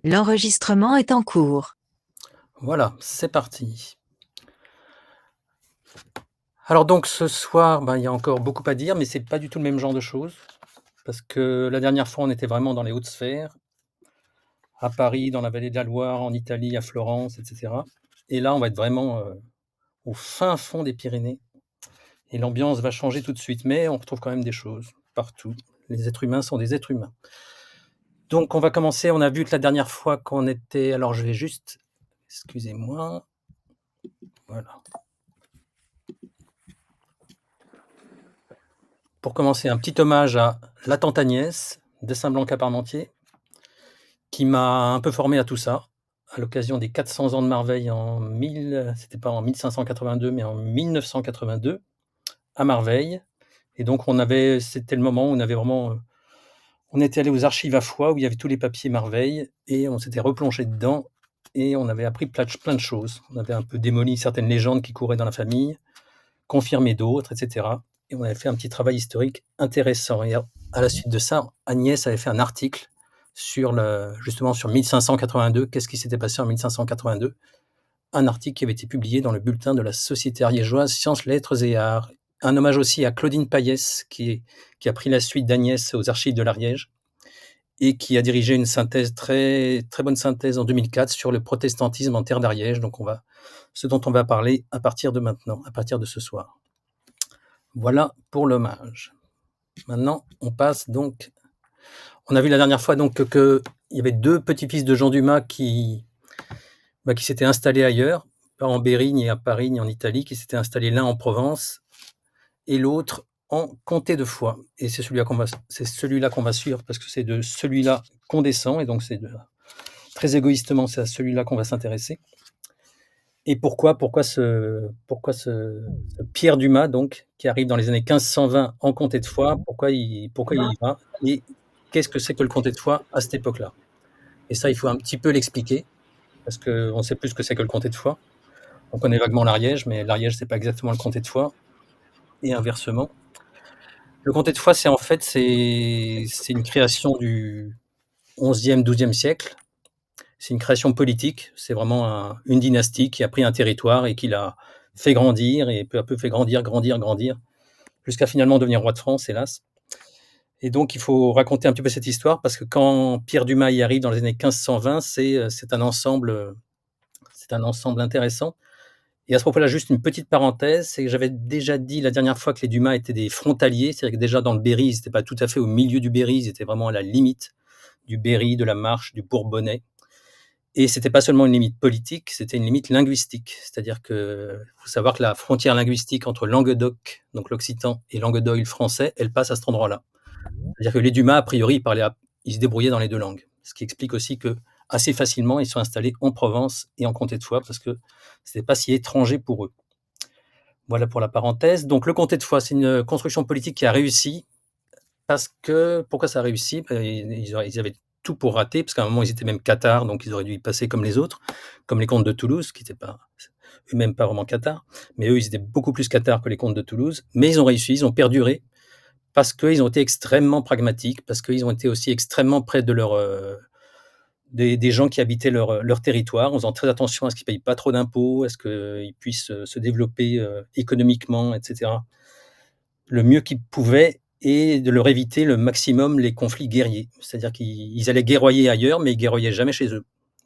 L'enregistrement est en cours. Voilà, c'est parti. Alors donc ce soir, il y a encore beaucoup à dire, mais c'est pas du tout le même genre de choses. Parce que la dernière fois, on était vraiment dans les hautes sphères, à Paris, dans la vallée de la Loire, en Italie, à Florence, et cetera. Et là, on va être vraiment, au fin fond des Pyrénées et l'ambiance va changer tout de suite, mais on retrouve quand même des choses partout. Les êtres humains sont des êtres humains. Donc on va commencer, on a vu que la dernière fois qu'on était alors je vais juste excusez-moi, voilà. Pour commencer, un petit hommage à la tante Agnès de Saint-Blanc-Cap-Armentier, qui m'a un peu formé à tout ça, à l'occasion des 400 ans de Marveille c'était pas en 1582, mais en 1982, à Marveille. Et donc c'était le moment où on avait vraiment, on était allé aux archives à Foix, où il y avait tous les papiers Marveille, et on s'était replongé dedans, et on avait appris plein de choses. On avait un peu démoli certaines légendes qui couraient dans la famille, confirmé d'autres, et cetera. Et on avait fait un petit travail historique intéressant. Et à la suite de ça, Agnès avait fait un article justement sur 1582. Qu'est-ce qui s'était passé en 1582? Un article qui avait été publié dans le bulletin de la Société ariégeoise Sciences, Lettres et Arts. Un hommage aussi à Claudine Payès, qui a pris la suite d'Agnès aux archives de l'Ariège et qui a dirigé une synthèse, très, très bonne synthèse en 2004 sur le protestantisme en terre d'Ariège. Donc, ce dont on va parler à partir de maintenant, à partir de ce soir. Voilà pour l'hommage. Maintenant, on passe donc. On a vu la dernière fois donc qu'il y avait deux petits-fils de Jean Dumas qui s'étaient installés ailleurs, pas en Bérigne et à Parigne en Italie, qui s'étaient installés l'un en Provence et l'autre en comté de Foix. Et c'est celui-là qu'on va suivre parce que c'est de celui-là qu'on descend et donc très égoïstement, c'est à celui-là qu'on va s'intéresser. Et pourquoi ce Pierre Dumas, donc, qui arrive dans les années 1520 en comté de Foix, pourquoi il y va et qu'est-ce que c'est que le comté de Foix à cette époque-là? Et ça, il faut un petit peu l'expliquer, parce qu'on ne sait plus ce que c'est que le comté de Foix. On connaît vaguement l'Ariège, mais l'Ariège, c'est pas exactement le comté de Foix, et inversement. Le comté de Foix, c'est une création du 11e, 12e siècle. C'est une création politique, c'est vraiment une dynastie qui a pris un territoire et qui l'a fait grandir et peu à peu fait grandir, jusqu'à finalement devenir roi de France, hélas. Et donc il faut raconter un petit peu cette histoire parce que quand Pierre Dumas y arrive dans les années 1520, c'est un ensemble intéressant. Et à ce propos-là, juste une petite parenthèse, c'est que j'avais déjà dit la dernière fois que les Dumas étaient des frontaliers, c'est-à-dire que déjà dans le Berry, ils n'étaient pas tout à fait au milieu du Berry, ils étaient vraiment à la limite du Berry, de la Marche, du Bourbonnais. Et c'était pas seulement une limite politique, c'était une limite linguistique. C'est-à-dire que faut savoir que la frontière linguistique entre Languedoc, donc l'occitan, et Languedoc, le français, elle passe à cet endroit-là. C'est-à-dire que les Dumas, a priori, ils se débrouillaient dans les deux langues. Ce qui explique aussi que assez facilement, ils sont installés en Provence et en comté de Foix parce que c'était pas si étranger pour eux. Voilà pour la parenthèse. Donc le comté de Foix, c'est une construction politique qui a réussi pourquoi ça a réussi? Ils avaient tout pour rater, parce qu'à un moment, ils étaient même cathares, donc ils auraient dû y passer comme les autres, comme les comtes de Toulouse, qui n'étaient pas eux-mêmes pas vraiment cathares, mais eux, ils étaient beaucoup plus cathares que les comtes de Toulouse. Mais ils ont réussi, ils ont perduré, parce qu'ils ont été extrêmement pragmatiques, parce qu'ils ont été aussi extrêmement près des gens qui habitaient leur territoire, en faisant très attention à ce qu'ils ne payent pas trop d'impôts, à ce qu'ils puissent se développer économiquement, etc., le mieux qu'ils pouvaient, et de leur éviter le maximum les conflits guerriers. C'est-à-dire qu'ils allaient guerroyer ailleurs, mais ils guerroyaient jamais chez eux.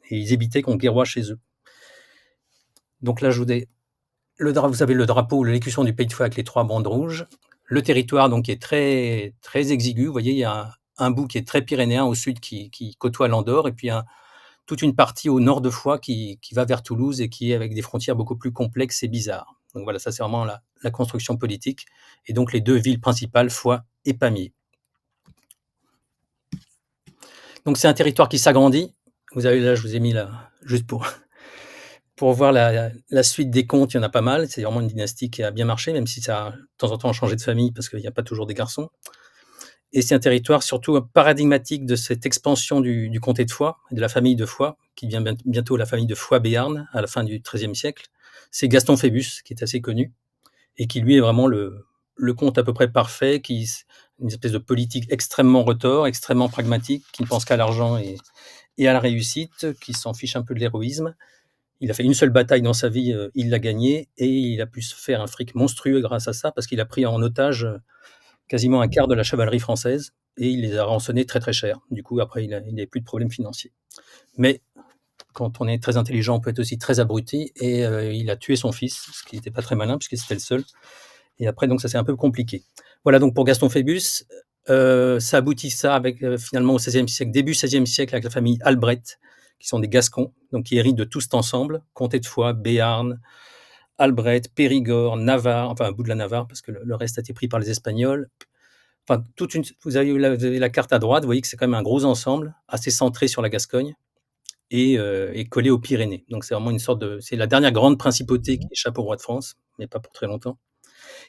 Et ils évitaient qu'on guerroie chez eux. Donc là, vous avez le drapeau, l'écusson du Pays de Foix avec les trois bandes rouges. Le territoire donc est très, très exigu. Vous voyez, il y a un bout qui est très pyrénéen au sud qui côtoie l'Andorre, et puis toute une partie au nord de Foix qui va vers Toulouse et qui est avec des frontières beaucoup plus complexes et bizarres. Donc voilà, ça c'est vraiment la construction politique. Et donc les deux villes principales, Foix et Pamiers. Donc c'est un territoire qui s'agrandit. Vous avez là, je vous ai mis là, juste pour voir la suite des comtes, il y en a pas mal. C'est vraiment une dynastie qui a bien marché, même si ça a de temps en temps changé de famille parce qu'il n'y a pas toujours des garçons. Et c'est un territoire surtout paradigmatique de cette expansion du comté de Foix, de la famille de Foix, qui devient bientôt la famille de Foix-Béarn à la fin du XIIIe siècle. C'est Gaston Phébus, qui est assez connu, et qui lui est vraiment le comte à peu près parfait, une espèce de politique extrêmement retors, extrêmement pragmatique, qui ne pense qu'à l'argent et à la réussite, qui s'en fiche un peu de l'héroïsme. Il a fait une seule bataille dans sa vie, il l'a gagnée et il a pu se faire un fric monstrueux grâce à ça, parce qu'il a pris en otage, quasiment un quart de la chevalerie française et il les a rançonnés très, très cher. Du coup, après, il avait plus de problèmes financiers. Mais quand on est très intelligent, on peut être aussi très abruti et il a tué son fils, ce qui n'était pas très malin puisque c'était le seul. Et après, donc ça c'est un peu compliqué. Voilà donc pour Gaston Phébus, ça aboutit ça avec finalement au XVIe siècle, début XVIe siècle, avec la famille Albrecht, qui sont des Gascons, donc qui héritent de tout cet ensemble, comté de Foix, Béarn, Albrecht, Périgord, Navarre, enfin un bout de la Navarre, parce que le reste a été pris par les Espagnols. Enfin, vous avez la carte à droite, vous voyez que c'est quand même un gros ensemble, assez centré sur la Gascogne et collé aux Pyrénées. Donc c'est vraiment une sorte de, c'est la dernière grande principauté qui échappe au roi de France, mais pas pour très longtemps.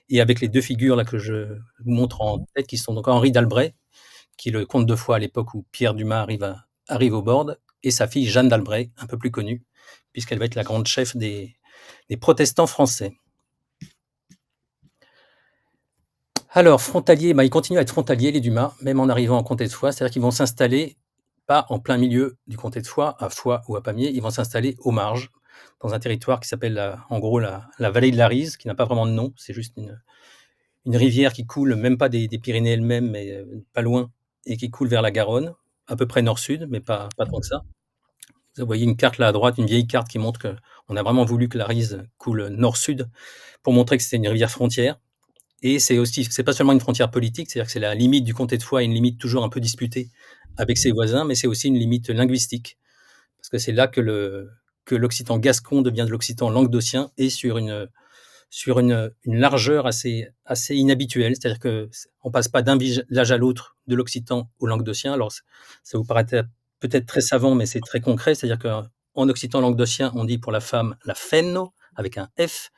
Et avec les deux figures là que je vous montre en tête, qui sont donc Henri d'Albret, qui est le comte de Foix à l'époque où Pierre Dumas arrive au bord, et sa fille Jeanne d'Albret, un peu plus connue, puisqu'elle va être la grande chef des protestants français. Alors, frontalier, bah, ils continuent à être frontaliers, les Dumas, même en arrivant en comté de Foix, c'est-à-dire qu'ils vont s'installer pas en plein milieu du comté de Foix, à Foix ou à Pamiers, ils vont s'installer aux marges, dans un territoire qui s'appelle en gros la vallée de la Rise, qui n'a pas vraiment de nom, c'est juste une rivière qui coule, même pas des Pyrénées elles-mêmes, mais pas loin, et qui coule vers la Garonne, à peu près nord-sud, mais pas tant que ça. Vous voyez une carte là à droite, une vieille carte qui montre qu'on a vraiment voulu que la Rise coule nord-sud pour montrer que c'était une rivière frontière. Et c'est pas seulement une frontière politique, c'est-à-dire que c'est la limite du comté de Foix, une limite toujours un peu disputée avec ses voisins, mais c'est aussi une limite linguistique, parce que c'est là que l'occitan gascon devient de l'occitan languedocien, et sur une largeur assez inhabituelle, c'est-à-dire qu'on passe pas d'un village à l'autre de l'occitan au languedocien. Alors ça vous paraît peut-être très savant, mais c'est très concret, c'est-à-dire qu'en occitan languedocien, on dit pour la femme la fenno avec un F,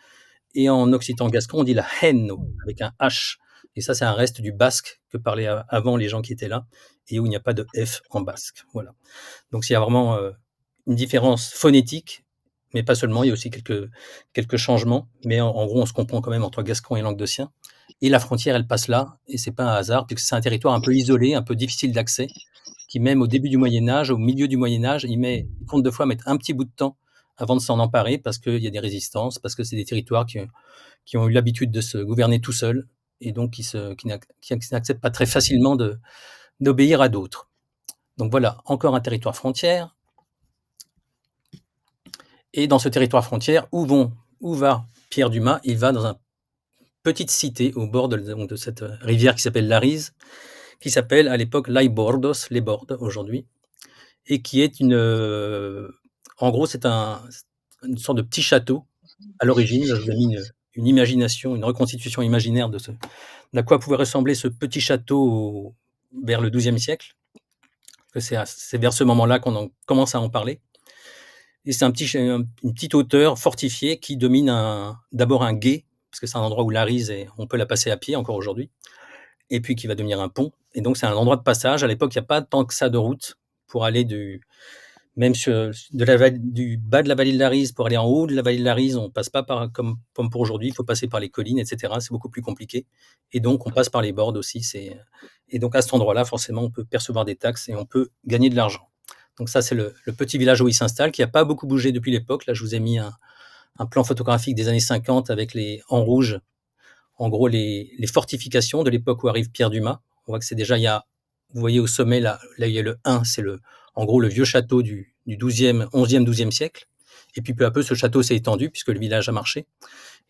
et en occitan gascon, on dit la henno avec un H. Et ça, c'est un reste du basque que parlaient avant les gens qui étaient là, et où il n'y a pas de F en basque. Voilà. Donc il y a vraiment une différence phonétique, mais pas seulement, il y a aussi quelques changements, mais en gros, on se comprend quand même entre gascon et languedocien. Et la frontière, elle passe là, et c'est pas un hasard, puisque c'est un territoire un peu isolé, un peu difficile d'accès, qui même au début du Moyen Âge, au milieu du Moyen Âge, les comtes de Foix mettent un petit bout de temps avant de s'en emparer, parce qu'il y a des résistances, parce que c'est des territoires qui ont eu l'habitude de se gouverner tout seuls, et donc qui n'acceptent pas très facilement d'obéir à d'autres. Donc voilà, encore un territoire frontière. Et dans ce territoire frontière, où va Pierre Dumas? Il va dans une petite cité au bord de cette rivière qui s'appelle l'Arise, qui s'appelle à l'époque Les Bordos, les Bordes aujourd'hui, et qui est en gros, c'est une sorte de petit château à l'origine. Je vous ai mis une imagination, une reconstitution imaginaire d'à quoi pouvait ressembler ce petit château vers le XIIe siècle. C'est vers ce moment-là qu'on commence à en parler. Et c'est une petite hauteur fortifiée qui domine d'abord un gué, parce que c'est un endroit où l'Arise, on peut la passer à pied encore aujourd'hui, et puis qui va devenir un pont. Et donc c'est un endroit de passage. À l'époque, il n'y a pas tant que ça de route pour aller même du bas de la vallée de l'Arise pour aller en haut de la vallée de l'Arise. On passe pas comme pour aujourd'hui, il faut passer par les collines, etc. C'est beaucoup plus compliqué. Et donc on passe par les bords aussi. Et donc à cet endroit-là, forcément, on peut percevoir des taxes et on peut gagner de l'argent. Donc ça, c'est le petit village où il s'installe, qui n'a pas beaucoup bougé depuis l'époque. Là, je vous ai mis un plan photographique des années 50 avec en rouge, en gros, les fortifications de l'époque où arrive Pierre Dumas. On voit que c'est déjà, vous voyez au sommet, là il y a le 1, c'est en gros le vieux château du 12e, 11e, 12e siècle. Et puis peu à peu, ce château s'est étendu puisque le village a marché.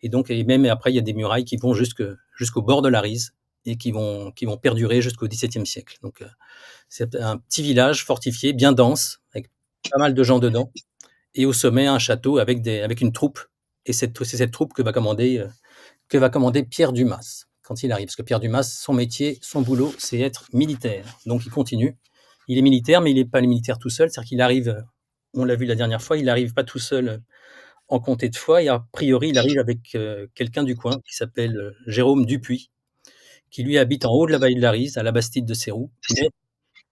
Et donc, même après, il y a des murailles qui vont jusqu'au bord de l'Arise et qui vont perdurer jusqu'au XVIIe siècle. Donc, c'est un petit village fortifié, bien dense, avec pas mal de gens dedans, et au sommet, un château avec une troupe. Et c'est cette troupe que va commander Pierre Dumas quand il arrive. Parce que Pierre Dumas, son métier, son boulot, c'est être militaire. Donc il continue. Il est militaire, mais il n'est pas le militaire tout seul. C'est-à-dire qu'il arrive, on l'a vu la dernière fois, il n'arrive pas tout seul en comté de Foix. Et a priori, il arrive avec quelqu'un du coin qui s'appelle Jérôme Dupuis, qui lui habite en haut de la vallée de la Rise, à la Bastide de Sérou, mais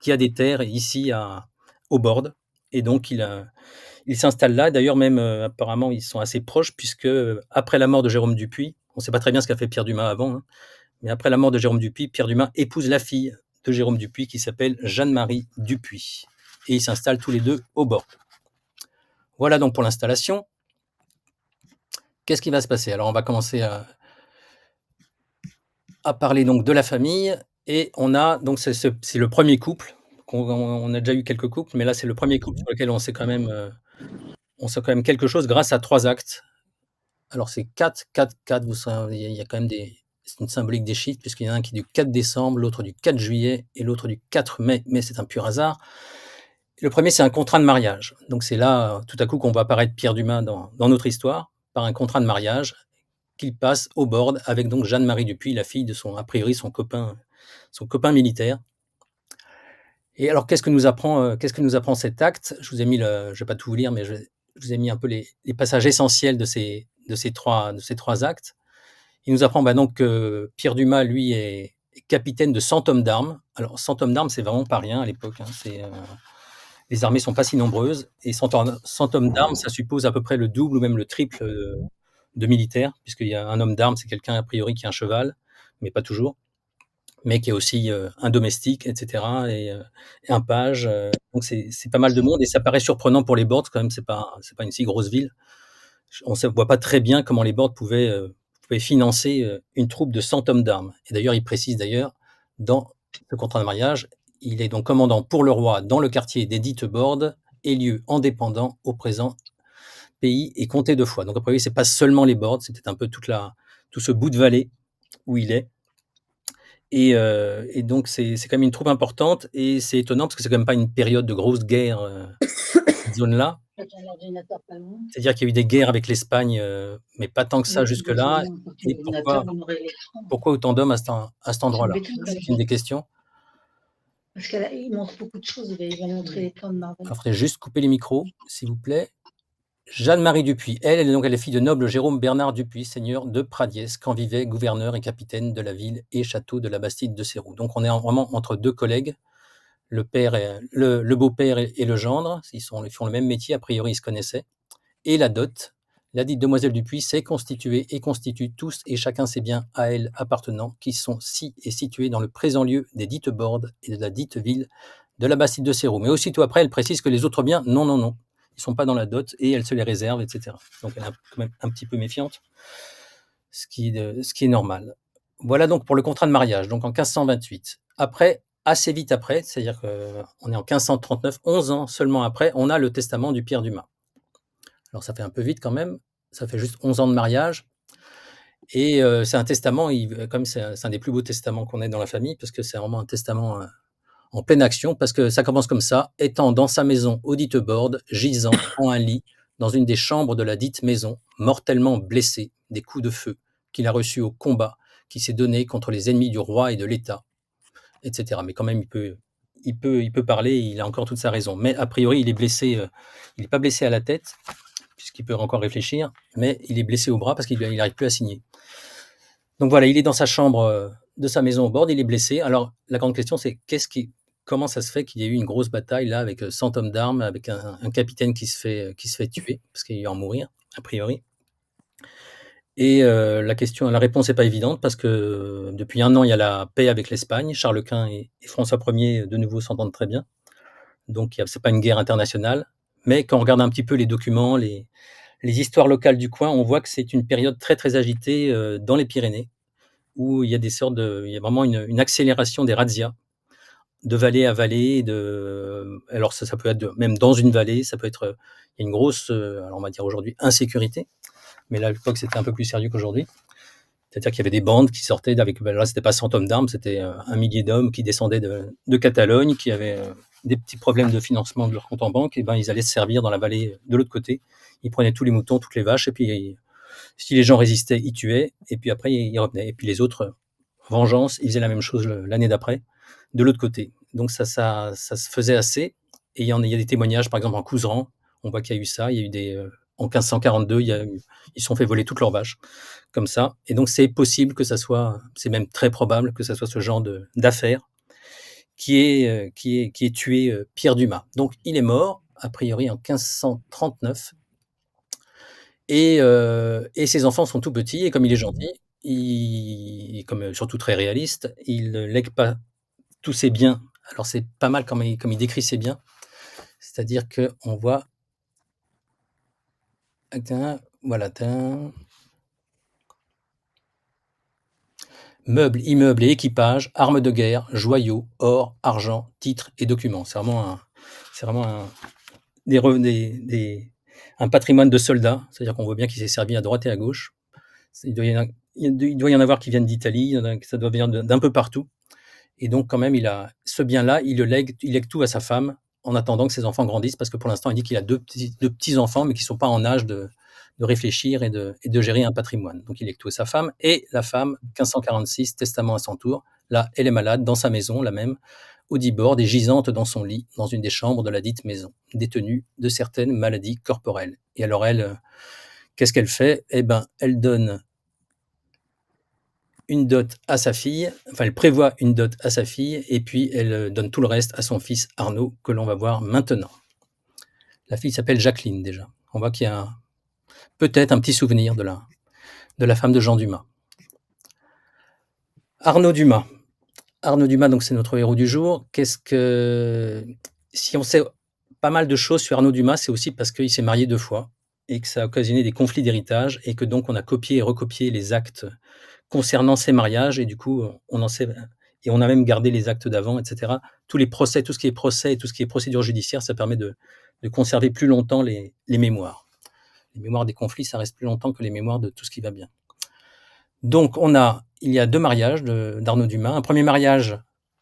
qui a des terres ici au bord. Et donc il s'installe là. D'ailleurs, même apparemment, ils sont assez proches, puisque après la mort de Jérôme Dupuis, on ne sait pas très bien ce qu'a fait Pierre Dumas avant, hein, mais après la mort de Jérôme Dupuis, Pierre Dumas épouse la fille de Jérôme Dupuis, qui s'appelle Jeanne-Marie Dupuis. et ils s'installent tous les 2 au bord. Voilà donc pour l'installation. Qu'est-ce qui va se passer? Alors on va commencer à parler donc de la famille et on a donc c'est le premier couple on a déjà eu quelques couples, mais là c'est le premier couple sur lequel on sait quand même quelque chose grâce à 3 actes. Alors c'est 4, 4, 4, vous savez, il y a quand même des c'est une symbolique des chiffres puisqu'il y en a un qui est du 4 décembre, l'autre du 4 juillet et l'autre du 4 mai, mais c'est un pur hasard. Le premier c'est un contrat de mariage. Donc c'est là, tout à coup, qu'on voit apparaître Pierre Dumas dans notre histoire, par un contrat de mariage qu'il passe au board avec donc Jeanne-Marie Dupuis, la fille de son a priori son copain militaire. Et alors qu'est-ce que nous apprend cet acte? Je vous ai mis je vais pas tout vous lire, mais je vous ai mis un peu les passages essentiels de ces 3 actes. Il nous apprend, bah, donc que Pierre Dumas, lui, est capitaine de 100 hommes d'armes. Alors 100 hommes d'armes, c'est vraiment pas rien à l'époque, hein. Les armées sont pas si nombreuses et 100 hommes d'armes, ça suppose à peu près le double ou même le triple, de militaires, puisqu'il y a un homme d'armes, c'est quelqu'un a priori qui a un cheval, mais pas toujours, mais qui est aussi, un domestique et cetera et un page, donc c'est pas mal de monde et ça paraît surprenant pour les Bordes quand même, c'est pas une si grosse ville. On ne voit pas très bien comment les Bordes pouvaient financer, une troupe de 100 hommes d'armes et d'ailleurs, il précise d'ailleurs dans le contrat de mariage, il est donc commandant pour le roi dans le quartier des dites Bordes et lieu indépendant au présent pays et comté de Foix. Donc a priori, c'est pas seulement les Bordes, c'est peut-être un peu tout ce bout de vallée où il est et donc c'est quand même une troupe importante et c'est étonnant parce que c'est quand même pas une période de grosse guerre, cette zone-là. C'est-à-dire qu'il y a eu des guerres avec l'Espagne, mais pas tant que ça jusque-là et pourquoi autant d'hommes à cet endroit-là? C'est une des questions. Parce qu'il montre beaucoup de choses, il va montrer les plans de Marvel. Alors, faudrait juste couper les micros, s'il vous plaît. Jeanne-Marie Dupuis, elle est donc elle est fille de noble Jérôme Bernard Dupuis, seigneur de Pradiès, quand vivait gouverneur et capitaine de la ville et château de la Bastide de Céroux. Donc on est vraiment entre 2 collègues, le beau-père et le gendre, ils font le même métier, a priori ils se connaissaient et la dot. Ladite demoiselle Dupuis s'est constituée et constitue tous et chacun ses biens à elle appartenant, qui sont si et situés dans le présent lieu des dites Bordes et de la dite ville de la Bastide de Céroux. Mais aussitôt après, elle précise que les autres biens, non, non, non, ils ne sont pas dans la dot et elle se les réserve, etc. Donc elle est quand même un petit peu méfiante, ce qui est normal. Voilà donc pour le contrat de mariage, donc en 1528. Après, assez vite après, c'est-à-dire qu'on est en 1539, 11 ans seulement après, on a le testament du Pierre Dumas. Alors ça fait un peu vite quand même, ça fait juste 11 ans de mariage et c'est un testament, comme c'est un des plus beaux testaments qu'on ait dans la famille parce que c'est vraiment un testament, en pleine action parce que ça commence comme ça: «Étant dans sa maison audite Bordes, gisant en un lit dans une des chambres de la dite maison, mortellement blessé des coups de feu qu'il a reçus au combat qui s'est donné contre les ennemis du roi et de l'État» et cetera. Mais quand même il peut parler, il a encore toute sa raison. Mais a priori, il est blessé, il est pas blessé à la tête, puisqu'il peut encore réfléchir, mais il est blessé au bras parce qu'il n'arrive plus à signer. Donc voilà, il est dans sa chambre de sa maison au bord, il est blessé. Alors la grande question, c'est comment ça se fait qu'il y ait eu une grosse bataille là avec 100 hommes d'armes, avec un capitaine qui se fait tuer, parce qu'il va en mourir, a priori. Et la réponse n'est pas évidente parce que depuis 1 an, il y a la paix avec l'Espagne. Charles Quint et François Ier de nouveau s'entendent très bien. Donc c'est pas une guerre internationale. Mais quand on regarde un petit peu les documents, les histoires locales du coin, on voit que c'est une période très, très agitée, dans les Pyrénées, où il y a vraiment une accélération des razzias, de vallée à vallée, alors ça peut être même dans une vallée, ça peut être, il y a une grosse, alors on va dire aujourd'hui insécurité, mais là, à l'époque, c'était un peu plus sérieux qu'aujourd'hui. C'est-à-dire qu'il y avait des bandes qui sortaient là, c'était pas 100 hommes d'armes, c'était, 1 millier d'hommes qui descendaient de Catalogne, qui avaient, des petits problèmes de financement de leur compte en banque et ben, ils allaient se servir dans la vallée de l'autre côté. Ils prenaient tous les moutons, toutes les vaches et puis si les gens résistaient, ils tuaient et puis après ils revenaient et puis les autres, vengeance, ils faisaient la même chose l'année d'après, de l'autre côté. Donc ça se faisait assez et il y a des témoignages, par exemple en Couserans, on voit qu'il y a eu ça, il y a eu en 1542, ils se sont fait voler toutes leurs vaches, comme ça et donc c'est même très probable que ça soit ce genre d'affaire qui est tué, Pierre Dumas. Donc il est mort, a priori en 1539 et ses enfants sont tout petits et comme il est gentil, comme surtout très réaliste, il ne lègue pas tous ses biens. Alors c'est pas mal comme il décrit ses biens. C'est-à-dire qu'on voit voilà, meubles, immeubles et équipages, armes de guerre, joyaux, or, argent, titres et documents. C'est vraiment un patrimoine de soldats. C'est-à-dire qu'on voit bien qu'il s'est servi à droite et à gauche. Il doit y en avoir qui viennent d'Italie, ça doit venir d'un peu partout. Et donc, quand même, ce bien-là, il lègue tout à sa femme en attendant que ses enfants grandissent, parce que pour l'instant, il dit qu'il a deux petits-enfants, mais qui ne sont pas en âge de réfléchir et de gérer un patrimoine. Donc, il lègue tout à sa femme, et la femme, 1546, testament à son tour. Là, elle est malade, dans sa maison, la même, au dibord, et gisante dans son lit, dans une des chambres de la dite maison, détenue de certaines maladies corporelles. Et alors, elle, qu'est-ce qu'elle fait? Eh ben, elle donne une dot à sa fille, enfin elle prévoit une dot à sa fille, et puis elle donne tout le reste à son fils Arnaud, que l'on va voir maintenant. La fille s'appelle Jacqueline déjà. On voit qu'il y a peut-être un petit souvenir de la femme de Jean Dumas. Arnaud Dumas. Arnaud Dumas, donc c'est notre héros du jour. Si on sait pas mal de choses sur Arnaud Dumas, c'est aussi parce qu'il s'est marié 2 fois et que ça a occasionné des conflits d'héritage, et que donc on a copié et recopié les actes concernant ces mariages, et du coup, on en sait, et on a même gardé les actes d'avant, etc. Tous les procès, tout ce qui est procès et tout ce qui est procédure judiciaire, ça permet de conserver plus longtemps les mémoires. Les mémoires des conflits, ça reste plus longtemps que les mémoires de tout ce qui va bien. Donc, il y a 2 mariages d'Arnaud Dumas. Un premier mariage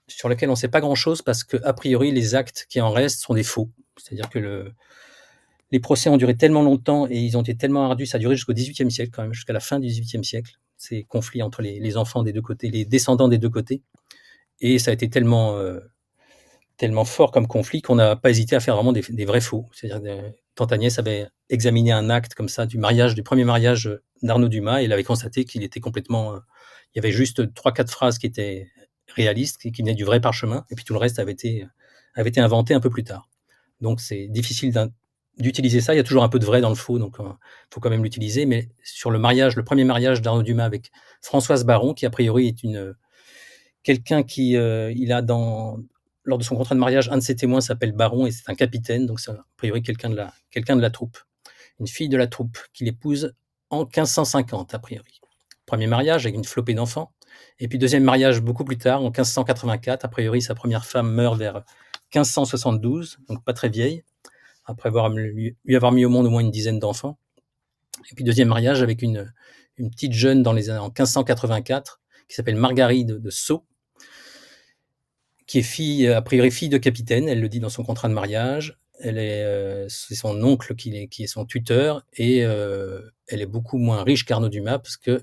sur lequel on ne sait pas grand-chose, parce qu'a priori, les actes qui en restent sont des faux. C'est-à-dire que les procès ont duré tellement longtemps et ils ont été tellement ardus, ça a duré jusqu'au XVIIIe siècle quand même, jusqu'à la fin du XVIIIe siècle, ces conflits entre les enfants des 2 côtés, les descendants des 2 côtés, et ça a été tellement fort comme conflit qu'on n'a pas hésité à faire vraiment des vrais faux. C'est-à-dire, tante Agnès avait examiné un acte comme ça du premier mariage d'Arnaud Dumas, et elle avait constaté qu'il était complètement, il y avait juste 3-4 phrases qui étaient réalistes, qui venaient du vrai parchemin, et puis tout le reste avait été inventé un peu plus tard. Donc c'est difficile d'utiliser ça. Il y a toujours un peu de vrai dans le faux, donc il faut quand même l'utiliser. Mais sur le premier mariage d'Arnaud Dumas avec Françoise Baron, qui a priori est quelqu'un qui, lors de son contrat de mariage, un de ses témoins s'appelle Baron, et c'est un capitaine, donc c'est a priori quelqu'un de la troupe, une fille de la troupe qu'il épouse en 1550 a priori. Premier mariage avec une flopée d'enfants, et puis deuxième mariage beaucoup plus tard, en 1584. A priori, sa première femme meurt vers 1572, donc pas très vieille, après lui avoir mis au monde au moins une dizaine d'enfants. Et puis deuxième mariage avec une petite jeune en 1584, qui s'appelle Margaride de Sceaux, qui est a priori fille de capitaine. Elle le dit dans son contrat de mariage. C'est son oncle qui est son tuteur, et elle est beaucoup moins riche qu'Arnaud Dumas, parce que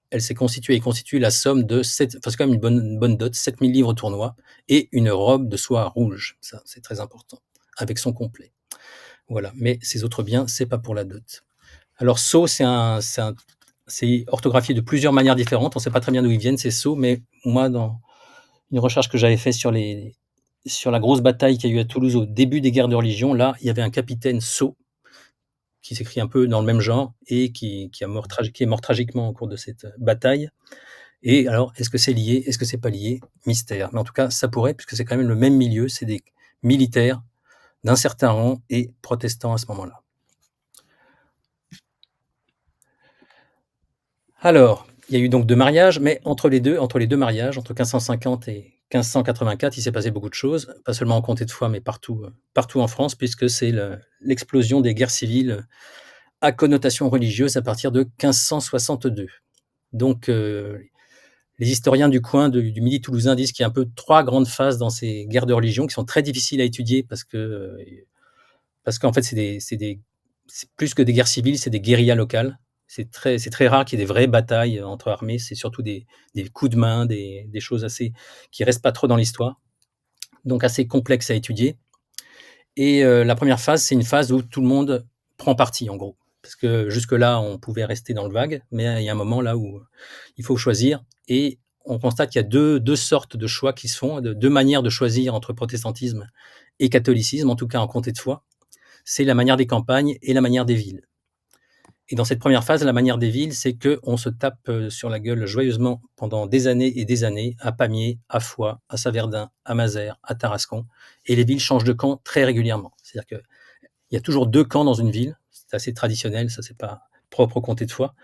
elle s'est constituée et constitue la somme de c'est quand même une bonne dot, 7000 livres tournois et une robe de soie rouge. Ça, c'est très important, avec son complet. Voilà, mais ces autres biens, c'est pas pour la dot. Alors, Sceaux, c'est orthographié de plusieurs manières différentes. On ne sait pas très bien d'où ils viennent, ces Sceaux, mais moi, dans une recherche que j'avais faite sur la grosse bataille qu'il y a eu à Toulouse au début des guerres de religion, là, il y avait un capitaine Sceaux, qui s'écrit un peu dans le même genre, et qui est mort tragiquement au cours de cette bataille. Et alors, est-ce que c'est lié? Est-ce que c'est pas lié? Mystère. Mais en tout cas, ça pourrait, puisque c'est quand même le même milieu, c'est des militaires d'un certain rang et protestants à ce moment-là. Alors, il y a eu donc 2 mariages, mais entre les deux mariages, entre 1550 et 1584, il s'est passé beaucoup de choses, pas seulement en comté de Foix, mais partout en France, puisque c'est l'explosion des guerres civiles à connotation religieuse à partir de 1562. Donc, les historiens du coin du Midi toulousain disent qu'il y a un peu 3 grandes phases dans ces guerres de religion, qui sont très difficiles à étudier, parce qu'en fait, c'est plus que des guerres civiles, c'est des guérillas locales. C'est très rare qu'il y ait des vraies batailles entre armées. C'est surtout des coups de main, des choses qui restent pas trop dans l'histoire, donc assez complexes à étudier. Et la première phase, c'est une phase où tout le monde prend parti, en gros, parce que jusque-là, on pouvait rester dans le vague, mais il y a un moment là où il faut choisir, et on constate qu'il y a deux sortes de choix qui se font, deux manières de choisir entre protestantisme et catholicisme, en tout cas en comté de Foix. C'est la manière des campagnes et la manière des villes. Et dans cette première phase, la manière des villes, c'est qu'on se tape sur la gueule joyeusement pendant des années et des années, à Pamiers, à Foix, à Saverdun, à Mazères, à Tarascon, et les villes changent de camp très régulièrement. C'est-à-dire qu'il y a toujours 2 camps dans une ville. C'est assez traditionnel, ça, c'est pas propre au comté de Foix.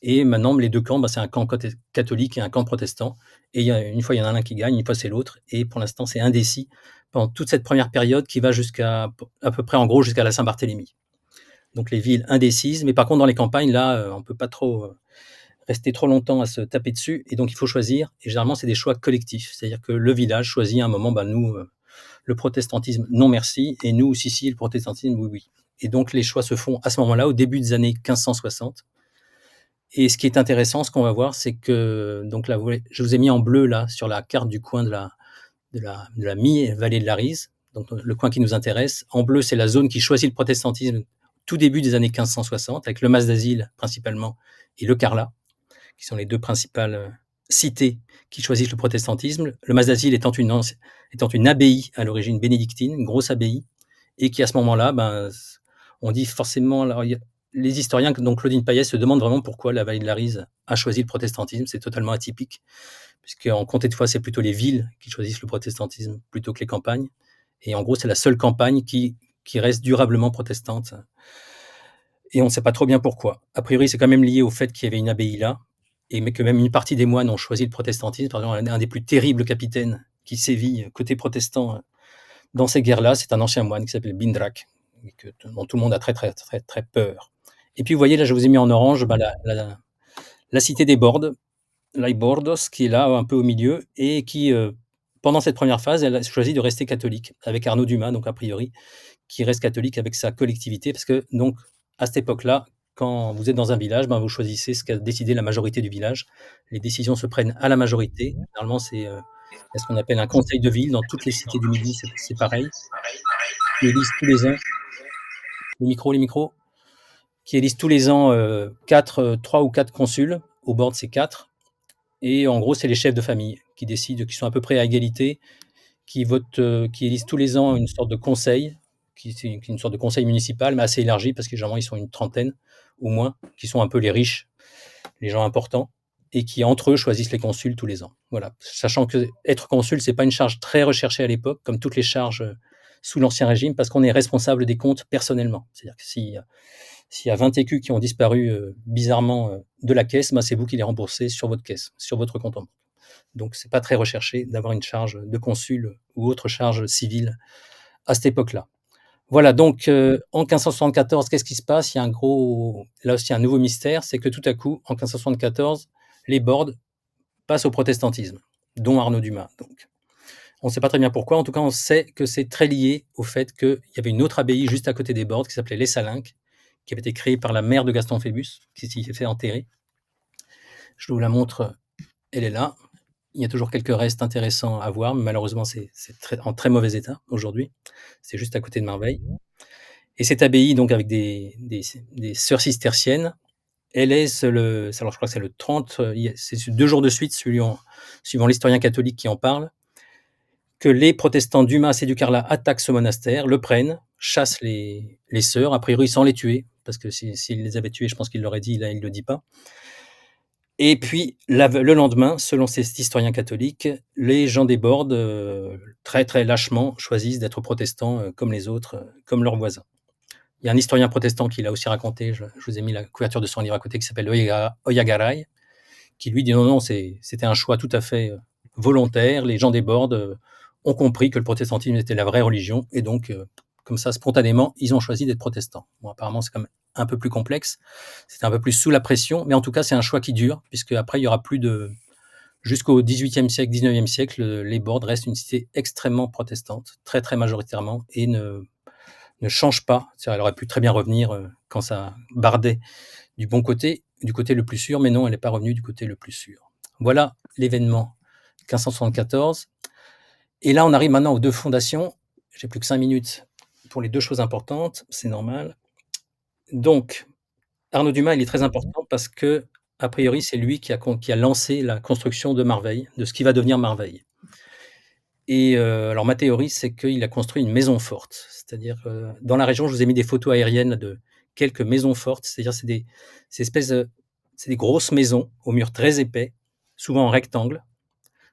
Et maintenant, les 2 camps, c'est un camp catholique et un camp protestant. Et une fois, il y en a un qui gagne, une fois, c'est l'autre. Et pour l'instant, c'est indécis pendant toute cette première période qui va jusqu'à à peu près, en gros, jusqu'à la Saint-Barthélemy. Donc les villes indécises. Mais par contre, dans les campagnes, là, on peut pas trop rester trop longtemps à se taper dessus. Et donc, il faut choisir. Et généralement, c'est des choix collectifs. C'est-à-dire que le village choisit à un moment, nous, le protestantisme, non merci. Et nous, si, le protestantisme, oui, oui. Et donc, les choix se font à ce moment-là, au début des années 1560. Et ce qui est intéressant, ce qu'on va voir, c'est que, donc là, je vous ai mis en bleu, là, sur la carte du coin de la mi-vallée de la Rise, donc le coin qui nous intéresse. En bleu, c'est la zone qui choisit le protestantisme tout début des années 1560, avec le Mas d'Asile principalement et le Carlat, qui sont les 2 principales cités qui choisissent le protestantisme. Le Mas d'Asile étant une abbaye à l'origine bénédictine, une grosse abbaye, et qui à ce moment-là, on dit forcément, alors, les historiens, dont Claudine Payet, se demandent vraiment pourquoi la vallée de la Rise a choisi le protestantisme. C'est totalement atypique, puisqu'en comté de Foix, c'est plutôt les villes qui choisissent le protestantisme plutôt que les campagnes. Et en gros, c'est la seule campagne qui reste durablement protestante. Et on ne sait pas trop bien pourquoi. A priori, c'est quand même lié au fait qu'il y avait une abbaye là, mais que même une partie des moines ont choisi le protestantisme. Par exemple, un des plus terribles capitaines qui sévit côté protestant dans ces guerres-là, c'est un ancien moine qui s'appelle Bindrac, dont tout le monde a très, très, très, très peur. Et puis, vous voyez, là, je vous ai mis en orange la cité des Bordes, les Bordos, qui est là, un peu au milieu, et qui, pendant cette première phase, elle a choisi de rester catholique, avec Arnaud Dumas, donc a priori, qui reste catholique avec sa collectivité, parce que, donc, à cette époque-là, quand vous êtes dans un village, vous choisissez ce qu'a décidé la majorité du village. Les décisions se prennent à la majorité. Généralement, c'est ce qu'on appelle un conseil de ville. Dans toutes les cités du Midi, c'est pareil. Qui élisent tous les ans. Les micros. Qui élisent tous les ans 3 ou 4 consuls. Au bord, c'est 4. Et en gros, c'est les chefs de famille qui décident, qui sont à peu près à égalité, qui votent, qui élisent tous les ans une sorte de conseil, qui est une sorte de conseil municipal, mais assez élargi, parce que généralement, ils sont une trentaine ou moins, qui sont un peu les riches, les gens importants, et qui, entre eux, choisissent les consuls tous les ans. Voilà. Sachant que être consul, c'est pas une charge très recherchée à l'époque, comme toutes les charges sous l'Ancien Régime, parce qu'on est responsable des comptes personnellement. C'est-à-dire que s'il y a 20 écus qui ont disparu bizarrement de la caisse, c'est vous qui les remboursez sur votre caisse, sur votre compte en banque. Donc, c'est pas très recherché d'avoir une charge de consul ou autre charge civile à cette époque-là. Voilà, donc en 1574, qu'est-ce qui se passe? Il y a là aussi un nouveau mystère, c'est que tout à coup, en 1574, les Bordes passent au protestantisme, dont Arnaud Dumas. Donc, on ne sait pas très bien pourquoi. En tout cas, on sait que c'est très lié au fait qu'il y avait une autre abbaye juste à côté des Bordes qui s'appelait les Salinques, qui avait été créée par la mère de Gaston Phébus, qui s'y est fait enterrer. Je vous la montre, elle est là. Il y a toujours quelques restes intéressants à voir, mais malheureusement, c'est en très mauvais état aujourd'hui. C'est juste à côté de Marveille. Et cette abbaye, donc avec des sœurs cisterciennes, elle est alors je crois que c'est le 30, c'est 2 jours de suite, suivant l'historien catholique qui en parle, que les protestants Dumas et du Carlat attaquent ce monastère, le prennent, chassent les sœurs, a priori sans les tuer, parce que s'il les avait tuées, je pense qu'il l'aurait dit, là il ne le dit pas. Et puis, le lendemain, selon cet historien catholique, les gens des Bordes, très, très lâchement, choisissent d'être protestants comme les autres, comme leurs voisins. Il y a un historien protestant qui l'a aussi raconté, je vous ai mis la couverture de son livre à côté, qui s'appelle Oyagaray, qui lui dit non, c'était un choix tout à fait volontaire. Les gens des Bordes ont compris que le protestantisme était la vraie religion, et donc, comme ça, spontanément, ils ont choisi d'être protestants. Bon, apparemment, c'est quand même un peu plus complexe, c'était un peu plus sous la pression, mais en tout cas, c'est un choix qui dure, puisque après, il y aura plus de... Jusqu'au XVIIIe siècle, XIXe siècle, les Bordes restent une cité extrêmement protestante, très, très majoritairement, et ne change pas. Elle aurait pu très bien revenir quand ça bardait du bon côté, du côté le plus sûr, mais non, elle n'est pas revenue du côté le plus sûr. Voilà l'événement 1574. Et là, on arrive maintenant aux 2 fondations. J'ai plus que 5 minutes pour les 2 choses importantes, c'est normal. Donc, Arnaud Dumas, il est très important parce que, a priori, c'est lui qui a lancé la construction de Marveille, de ce qui va devenir Marveille. Et alors ma théorie, c'est qu'il a construit une maison forte. C'est-à-dire, dans la région, je vous ai mis des photos aériennes de quelques maisons fortes. C'est-à-dire, c'est des grosses maisons aux murs très épais, souvent en rectangle.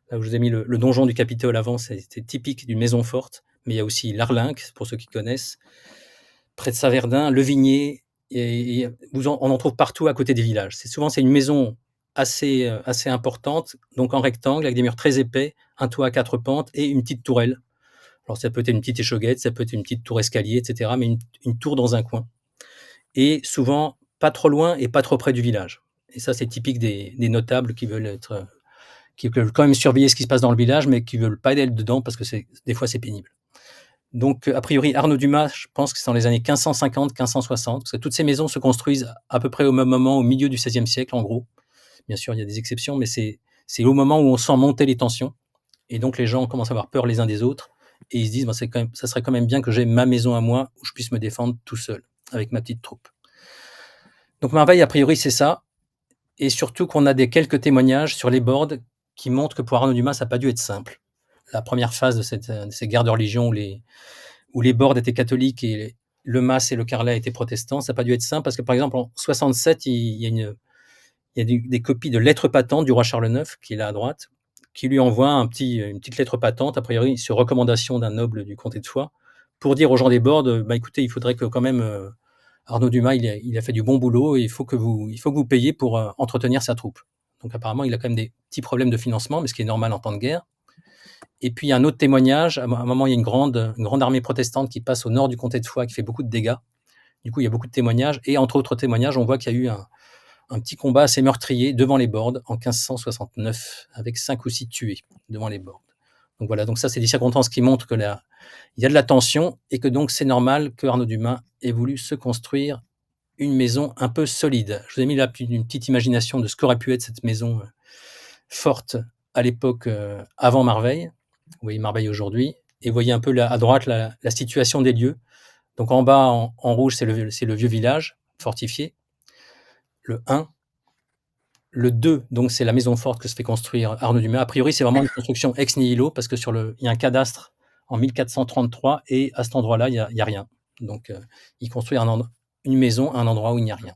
Là où je vous ai mis le donjon du Capitole avant, c'était typique d'une maison forte, mais il y a aussi l'Arlinc, pour ceux qui connaissent, près de Saverdun, Le Vignier, et on en trouve partout à côté des villages. C'est une maison assez importante, donc en rectangle, avec des murs très épais, un toit à 4 pentes et une petite tourelle. Alors ça peut être une petite échauguette, ça peut être une petite tour escalier, et cetera, mais une tour dans un coin. Et souvent, pas trop loin et pas trop près du village. Et ça, c'est typique des notables qui veulent quand même surveiller ce qui se passe dans le village, mais qui veulent pas être dedans parce que des fois, c'est pénible. Donc, a priori, Arnaud Dumas, je pense que c'est dans les années 1550, 1560, parce que toutes ces maisons se construisent à peu près au même moment, au milieu du XVIe siècle, en gros. Bien sûr, il y a des exceptions, mais c'est au moment où on sent monter les tensions. Et donc, les gens commencent à avoir peur les uns des autres. Et ils se disent, ça serait quand même bien que j'ai ma maison à moi, où je puisse me défendre tout seul, avec ma petite troupe. Donc, Marveille, a priori, c'est ça. Et surtout qu'on a quelques témoignages sur les boards qui montrent que pour Arnaud Dumas, ça n'a pas dû être simple. La première phase de ces guerres de religion où les boards étaient catholiques et le Mas et le Carlet étaient protestants, ça n'a pas dû être simple parce que, par exemple, en 67, il y a des copies de lettres patentes du roi Charles IX, qui est là à droite, qui lui envoie une petite lettre patente, a priori sur recommandation d'un noble du comté de Foix, pour dire aux gens des boards, écoutez, il faudrait que quand même Arnaud Dumas, il a fait du bon boulot et il faut que vous payiez pour entretenir sa troupe. Donc apparemment, il a quand même des petits problèmes de financement, mais ce qui est normal en temps de guerre. Et puis, il y a un autre témoignage. À un moment, il y a une grande armée protestante qui passe au nord du comté de Foix, qui fait beaucoup de dégâts. Du coup, il y a beaucoup de témoignages. Et entre autres témoignages, on voit qu'il y a eu un petit combat assez meurtrier devant les boards en 1569, avec 5 ou 6 tués devant les boards. Donc voilà, donc ça, c'est des circonstances qui montrent qu'il y a de la tension et que donc c'est normal que Arnaud Dumas ait voulu se construire une maison un peu solide. Je vous ai mis là une petite imagination de ce qu'aurait pu être cette maison forte à l'époque avant Marveille. Vous voyez Marveille aujourd'hui. Et vous voyez un peu à droite la situation des lieux. Donc en bas, en rouge, c'est le vieux village fortifié. Le 1. Le 2, donc c'est la maison forte que se fait construire Arnaud Dumas. A priori, c'est vraiment une construction ex nihilo parce que il y a un cadastre en 1433 et à cet endroit-là, il y a rien. Donc, il construit une maison à un endroit où il n'y a rien.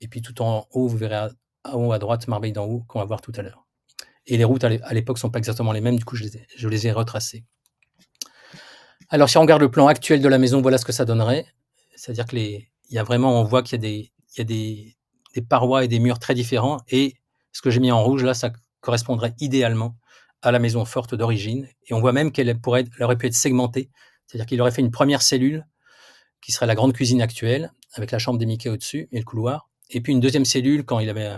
Et puis tout en haut, vous verrez en haut à droite Marveille d'en haut qu'on va voir tout à l'heure. Et les routes à l'époque sont pas exactement les mêmes, du coup je les ai retracées. Alors si on regarde le plan actuel de la maison, voilà ce que ça donnerait. C'est-à-dire que on voit qu'il y a des parois et des murs très différents, et ce que j'ai mis en rouge là, ça correspondrait idéalement à la maison forte d'origine, et on voit même qu'elle aurait pu être segmentée, c'est-à-dire qu'il aurait fait une première cellule qui serait la grande cuisine actuelle, avec la chambre des Mickey au-dessus et le couloir, et puis une deuxième cellule quand il avait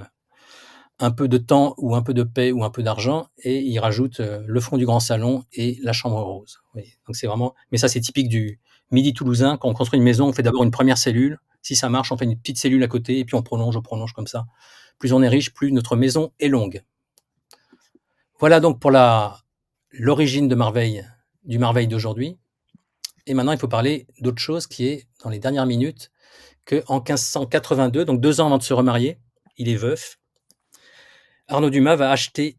un peu de temps ou un peu de paix ou un peu d'argent, et il rajoute le fond du grand salon et la chambre rose. Oui, donc c'est vraiment, mais ça c'est typique du Midi toulousain. Quand on construit une maison, on fait d'abord une première cellule. Si ça marche, on fait une petite cellule à côté et puis on prolonge comme ça. Plus on est riche, plus notre maison est longue. Voilà donc pour l'origine du Marveille d'aujourd'hui. Et maintenant, il faut parler d'autre chose qui est, dans les dernières minutes, qu'en 1582, donc 2 ans avant de se remarier, il est veuf, Arnaud Dumas va acheter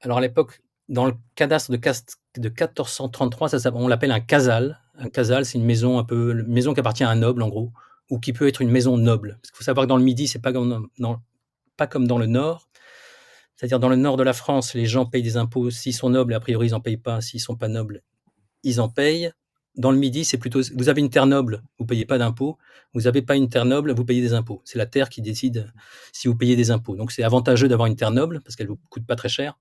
alors à l'époque, dans le cadastre de 1433, on l'appelle un casal. Un casal, c'est une maison une maison qui appartient à un noble, en gros, ou qui peut être une maison noble. Parce qu'il faut savoir que dans le Midi, c'est pas comme dans le Nord. C'est-à-dire dans le nord de la France, les gens payent des impôts. S'ils sont nobles, a priori, ils n'en payent pas. S'ils sont pas nobles, ils en payent. Dans le Midi, c'est plutôt, vous avez une terre noble, vous payez pas d'impôts. Vous n'avez pas une terre noble, vous payez des impôts. C'est la terre qui décide si vous payez des impôts. Donc c'est avantageux d'avoir une terre noble parce qu'elle vous coûte pas très cher.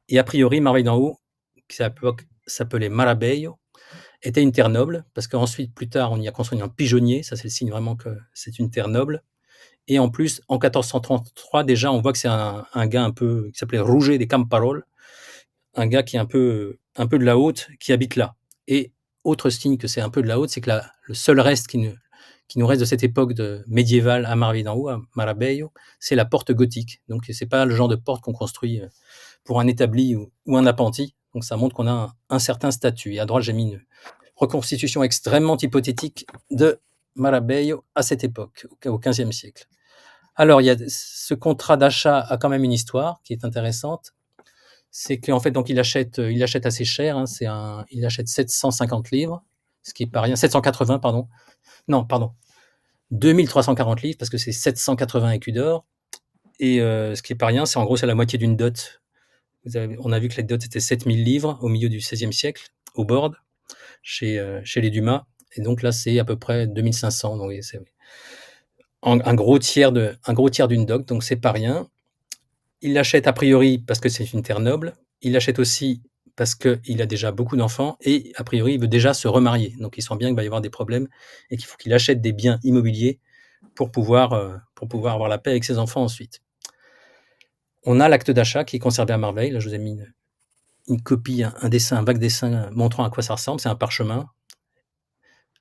Et a priori, Marveille d'en haut, qui à l'époque s'appelait Marabeio, était une terre noble, parce qu'ensuite, plus tard, on y a construit un pigeonnier. Ça, c'est le signe vraiment que c'est une terre noble. Et en plus, en 1433, déjà, on voit que c'est un gars qui s'appelait Rouget des Camparol, un gars qui est un peu de la haute, qui habite là. Et autre signe que c'est un peu de la haute, c'est que le seul reste qui nous reste de cette époque médiévale à Marveille d'en haut, à Marabeio, c'est la porte gothique. Donc, c'est pas le genre de porte qu'on construit pour un établi ou un appentis. Donc, ça montre qu'on a un certain statut. Et à droite, j'ai mis une reconstitution extrêmement hypothétique de Marabeio à cette époque, au XVe siècle. Alors, ce contrat d'achat a quand même une histoire qui est intéressante. C'est qu'en fait, donc, il achète assez cher. Il achète 750 livres, ce qui est pas rien. 780, pardon. Non, pardon. 2340 livres, parce que c'est 780 écus d'or. Et ce qui est pas rien, c'est la moitié d'une dot. On a vu que la dot était 7000 livres au milieu du XVIe siècle. au board chez les Dumas. Et donc là, c'est à peu près 2500. Donc c'est un gros tiers d'une doc, donc c'est pas rien. Il l'achète a priori parce que c'est une terre noble. Il l'achète aussi parce qu'il a déjà beaucoup d'enfants et a priori, il veut déjà se remarier. Donc il sent bien qu'il va y avoir des problèmes et qu'il faut qu'il achète des biens immobiliers pour pouvoir avoir la paix avec ses enfants ensuite. On a l'acte d'achat qui est conservé à Marveil. Là, je vous ai mis une copie, un dessin, un vague dessin montrant à quoi ça ressemble. C'est un parchemin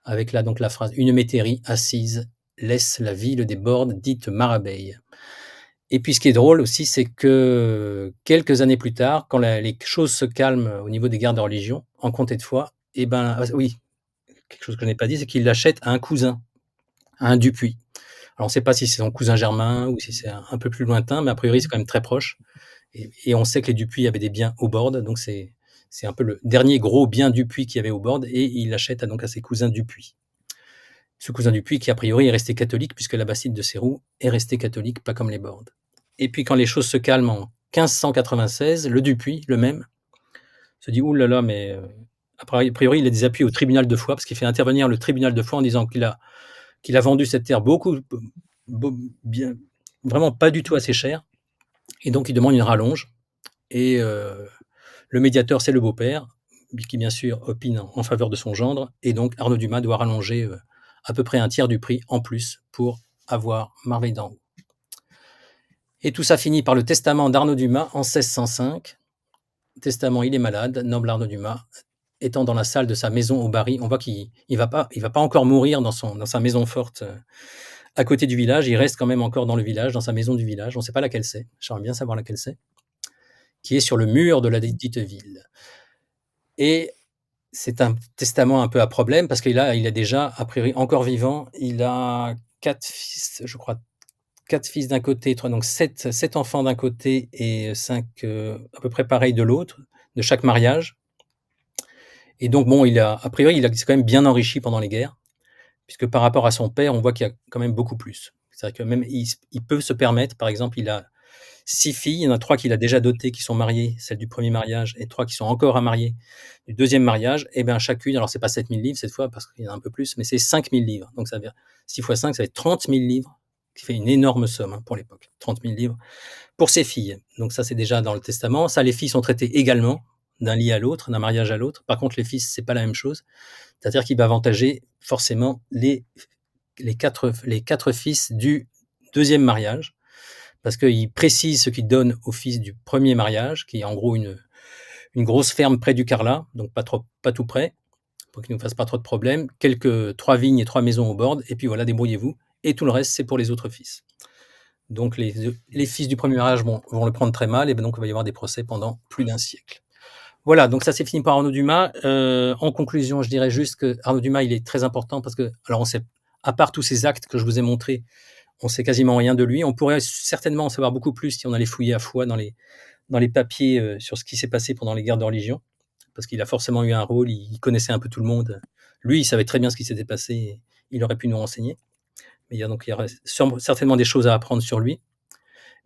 avec là donc la phrase « Une métairie assise laisse la ville des bords dite Marabeille ». Et puis ce qui est drôle aussi, c'est que quelques années plus tard, quand les choses se calment au niveau des guerres de religion, en comté de Foix, et ben oui, quelque chose que je n'ai pas dit, c'est qu'il l'achète à un cousin, à un Dupuis. Alors on ne sait pas si c'est son cousin germain ou si c'est un peu plus lointain, mais a priori c'est quand même très proche. Et on sait que les Dupuis avaient des biens au bord, donc c'est un peu le dernier gros bien Dupuis qu'il y avait au bord, et il l'achète donc à ses cousins Dupuis. Ce cousin Dupuis qui a priori est resté catholique, puisque l'abbaye de Seyroux est restée catholique, pas comme les Bordes. Et puis quand les choses se calment en 1596, le Dupuis, le même, se dit « Ouh là là, mais a priori il a des appuis au tribunal de Foix, parce qu'il fait intervenir le tribunal de Foix en disant qu'il a vendu cette terre bien, vraiment pas du tout assez cher, et donc il demande une rallonge, et le médiateur c'est le beau-père, qui bien sûr opine en faveur de son gendre, et donc Arnaud Dumas doit rallonger à peu près un tiers du prix en plus pour avoir Marveil d'en haut. Et tout ça finit par le testament d'Arnaud Dumas en 1605. Testament, il est malade, noble Arnaud Dumas, étant dans la salle de sa maison au Barry. On voit qu'il ne va pas encore mourir dans sa maison forte à côté du village. Il reste quand même encore dans le village, dans sa maison du village. On ne sait pas laquelle c'est. J'aimerais bien savoir laquelle c'est. Qui est sur le mur de la dite ville. Et c'est un testament un peu à problème parce qu'il a déjà, a priori, encore vivant, il a 4 fils, je crois, 4 fils d'un côté, donc 7 enfants d'un côté et 5 à peu près pareil de l'autre, de chaque mariage. Et donc, bon, a priori, il s'est quand même bien enrichi pendant les guerres, puisque par rapport à son père, on voit qu'il y a quand même beaucoup plus. C'est vrai que même il peut se permettre, par exemple, il a 6 filles, il y en a 3 qu'il a déjà dotées, qui sont mariées, celles du premier mariage, et 3 qui sont encore à marier du deuxième mariage. Et bien chacune, alors c'est pas 7 000 livres cette fois, parce qu'il y en a un peu plus, mais c'est 5 000 livres. Donc ça veut dire 6 fois 5, ça va être 30 000 livres, qui fait une énorme somme pour l'époque. 30 000 livres pour ses filles. Donc ça, c'est déjà dans le testament. Ça, les filles sont traitées également d'un lit à l'autre, d'un mariage à l'autre. Par contre, les fils, c'est pas la même chose. C'est-à-dire qu'il va avantager forcément les 4 fils du deuxième mariage, parce qu'il précise ce qu'il donne au fils du premier mariage, qui est en gros une grosse ferme près du Carlat, donc pas tout près, pour qu'il ne nous fasse pas trop de problèmes, 3 vignes et 3 maisons au bord, et puis voilà, débrouillez-vous, et tout le reste, c'est pour les autres fils. Donc les fils du premier mariage vont le prendre très mal, et donc il va y avoir des procès pendant plus d'1 siècle. Voilà, donc ça c'est fini par Arnaud Dumas. En conclusion, je dirais juste que Arnaud Dumas, il est très important parce que, alors on sait, à part tous ces actes que je vous ai montrés, on sait quasiment rien de lui. On pourrait certainement en savoir beaucoup plus si on allait fouiller à Foix dans les papiers sur ce qui s'est passé pendant les guerres de religion, parce qu'il a forcément eu un rôle, il connaissait un peu tout le monde. Lui, il savait très bien ce qui s'était passé, et il aurait pu nous renseigner. Mais il y aurait certainement des choses à apprendre sur lui.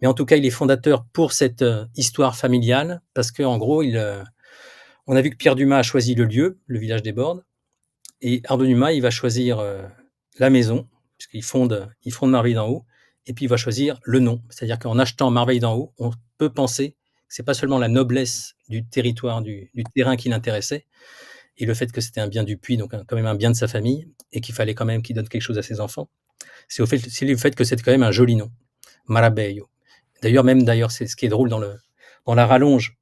Mais en tout cas, il est fondateur pour cette histoire familiale, parce qu'en gros, on a vu que Pierre Dumas a choisi le lieu, le village des Bordes, et Arnaud Dumas, il va choisir la maison, puisqu'il fonde Marveil d'en haut, et puis il va choisir le nom. C'est-à-dire qu'en achetant Marveil d'en haut, on peut penser que c'est pas seulement la noblesse du territoire, du terrain qui l'intéressait, et le fait que c'était un bien du Puy, donc quand même un bien de sa famille, et qu'il fallait quand même qu'il donne quelque chose à ses enfants. C'est le fait que c'était quand même un joli nom, Marabeio. D'ailleurs, c'est ce qui est drôle dans la rallonge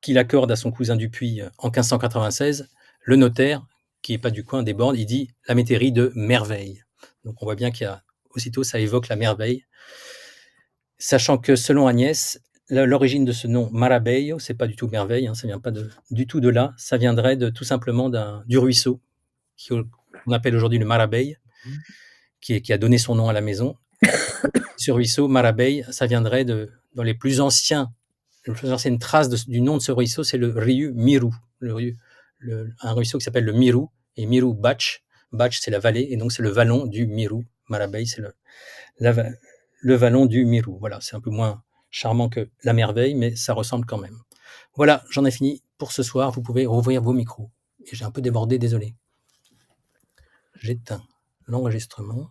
qu'il accorde à son cousin Dupuis en 1596, le notaire, qui n'est pas du coin des Bordes, il dit la métairie de Merveille. Donc on voit bien qu'il y a aussitôt, ça évoque la merveille. Sachant que selon Agnès, l'origine de ce nom Marabeio, c'est pas du tout merveille, hein, ça vient pas du tout de là, ça viendrait tout simplement du ruisseau, qu'on appelle aujourd'hui le Marabeille, qui a donné son nom à la maison. Ce ruisseau, Marabeille, ça viendrait dans les plus anciennes traces du nom de ce ruisseau, c'est le Riu Miru, un ruisseau qui s'appelle le Miru, et Miru Bach. Bach, c'est la vallée, et donc c'est le vallon du Miru. Marabeille, c'est le vallon du Miru. Voilà, c'est un peu moins charmant que la merveille, mais ça ressemble quand même. Voilà, j'en ai fini pour ce soir, vous pouvez rouvrir vos micros. Et j'ai un peu débordé, désolé. J'éteins l'enregistrement.